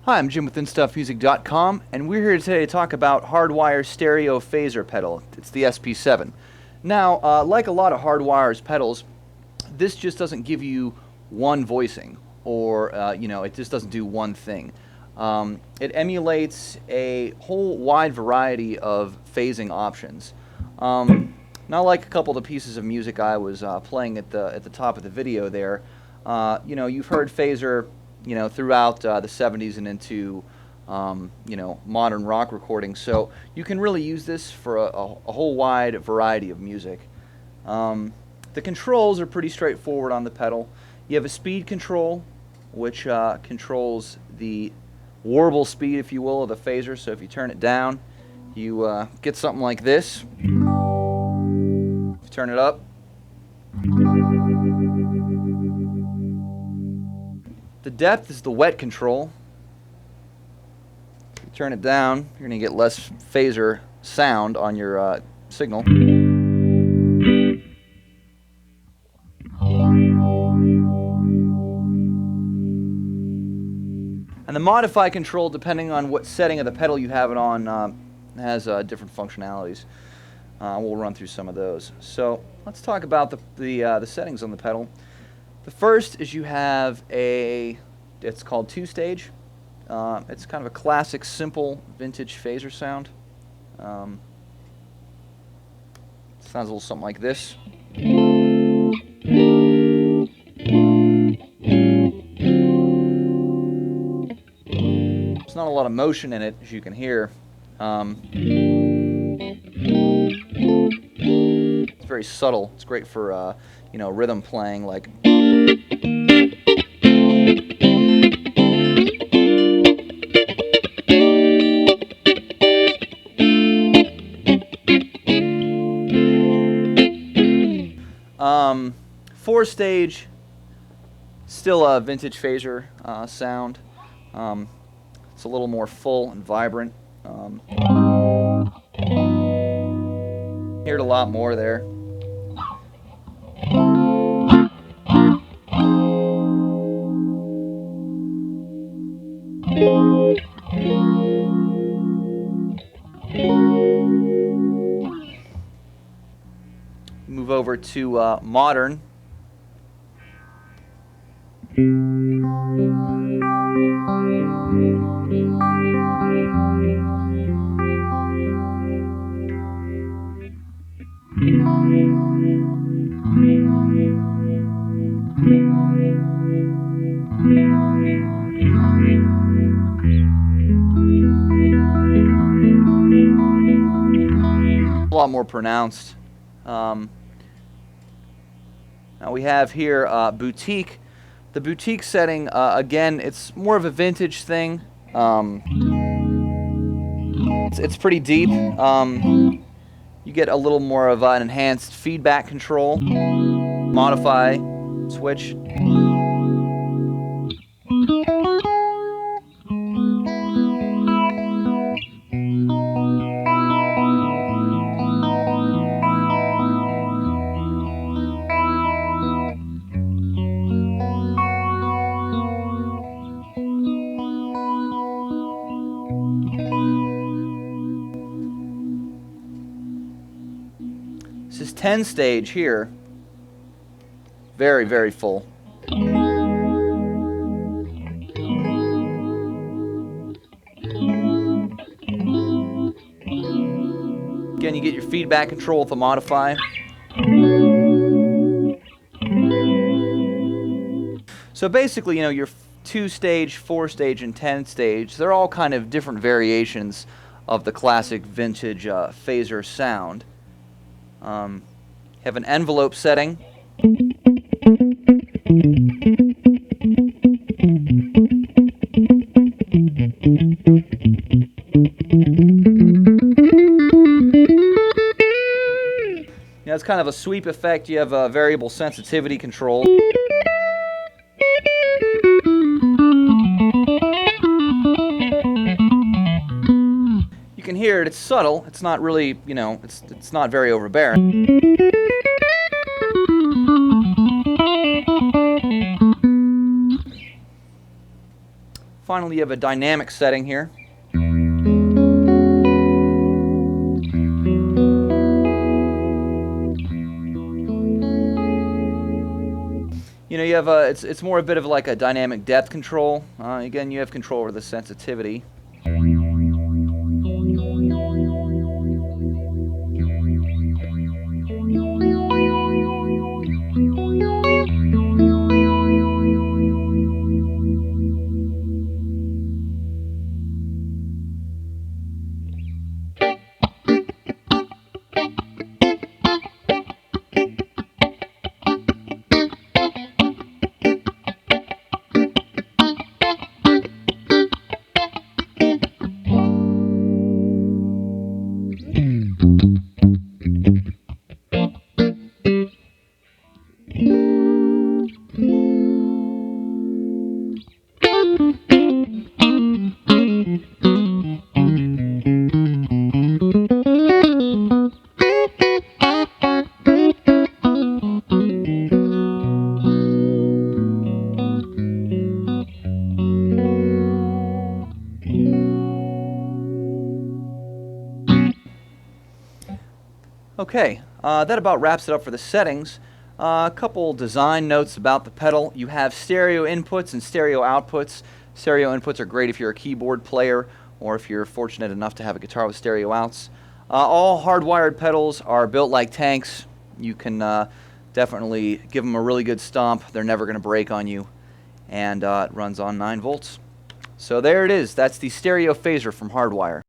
Hi, I'm Jim with InStuffMusic.com, and we're here today to talk about HardWire Stereo Phaser pedal. It's the SP-7. Now, like a lot of HardWire's pedals, this just doesn't give you one voicing, or it just doesn't do one thing. It emulates a whole wide variety of phasing options. Not like a couple of the pieces of music I was playing at the top of the video there. You've heard phaser throughout the 70s and into modern rock recordings, so you can really use this for a whole wide variety of music. The controls are pretty straightforward on the pedal. You have a speed control, which controls the warble speed, if you will, of the phaser. So if you turn it down, you get something like this. If you turn it up, the depth is the wet control. If you turn it down, you're going to get less phaser sound on your signal. And the modify control, depending on what setting of the pedal you have it on, has different functionalities. We'll run through some of those. So let's talk about the settings on the pedal. The first is you have it's called two-stage. It's kind of a classic, simple, vintage phaser sound. Sounds a little something like this. There's not a lot of motion in it, as you can hear. It's very subtle. It's great for rhythm playing, like. Four stage, still a vintage phaser sound. It's a little more full and vibrant. Hear it a lot more there. Move over to modern. A lot more pronounced. Now we have here boutique. The boutique setting, again, it's more of a vintage thing. It's pretty deep. You get a little more of an enhanced feedback control. Modify, switch. This is 10 stage here. Very, very full. Again, you get your feedback control with the modify. So basically, your 2-stage, 4-stage, and 10-stage, they're all kind of different variations of the classic vintage phaser sound. Have an envelope setting. It's kind of a sweep effect. You have a variable sensitivity control. You can hear it. It's subtle. It's not really, it's not very overbearing. finally, you have a dynamic setting here. You know, you have it's more a bit of like a dynamic depth control. Again, you have control over the sensitivity. Okay, that about wraps it up for the settings. A couple design notes about the pedal. You have stereo inputs and stereo outputs. Stereo inputs are great if you're a keyboard player or if you're fortunate enough to have a guitar with stereo outs. All hardwired pedals are built like tanks. You can definitely give them a really good stomp. They're never going to break on you. And it runs on 9 volts. So there it is. That's the Stereo Phaser from HardWire.